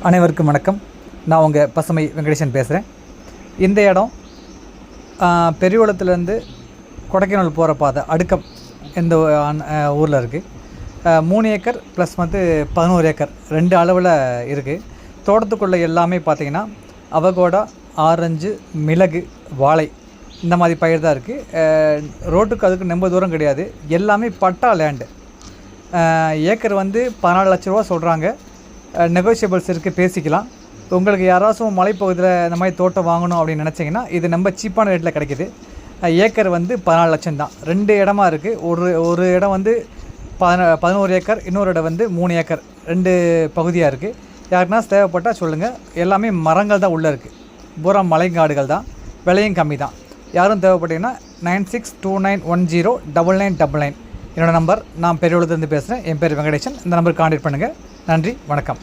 அனைவருக்கும் வணக்கம். நான் உங்கள் பசுமை வெங்கடேசன் பேசுகிறேன். இந்த இடம் பெரியகுளத்துலேருந்து கொடைக்கானல் போகிற பாதை அடுக்கம் இந்த ஊரில் இருக்குது. 3 ஏக்கர் ப்ளஸ் 11 ஏக்கர் 2 அளவில் இருக்குது. தோட்டத்துக்குள்ளே எல்லாமே பார்த்திங்கன்னா அவகோடா, ஆரஞ்சு, மிளகு, வாழை இந்த மாதிரி பயிர் தான் இருக்குது. ரோட்டுக்கு அதுக்கு ரொம்ப தூரம் கிடையாது. எல்லாமே பட்டா லேண்டு. ஏக்கர் 14 லட்ச ரூபா சொல்கிறாங்க. நெகோஷியபிள்ஸ் இருக்குது, பேசிக்கலாம். உங்களுக்கு யாராச்சும் மலைப்பகுதியில் இந்த மாதிரி தோட்டம் வாங்கணும் அப்படின்னு நினச்சிங்கன்னா இது நம்ம சீப்பான ரேட்டில் கிடைக்கிது. ஏக்கர் 14 லட்சம் தான். 2 இடமா இருக்குது. ஒரு இடம் 11 ஏக்கர், இன்னொரு இடம் 3 ஏக்கர் 2 பகுதியாக இருக்குது. யாருக்குன்னா தேவைப்பட்டால் சொல்லுங்கள். எல்லாமே மரங்கள் தான் உள்ளே இருக்குது. பூரா மலைங்காடுகள் தான். விலையும் கம்மி தான். யாரும் தேவைப்பட்டீங்கன்னா 9629109999 என்னோடய நம்பர். நான் பெரியகுளத்துலேருந்து பேசுகிறேன். என் பேர் வெங்கடேசன். இந்த நம்பருக்கு கான்டாக்ட் பண்ணுங்கள். நன்றி, வணக்கம்.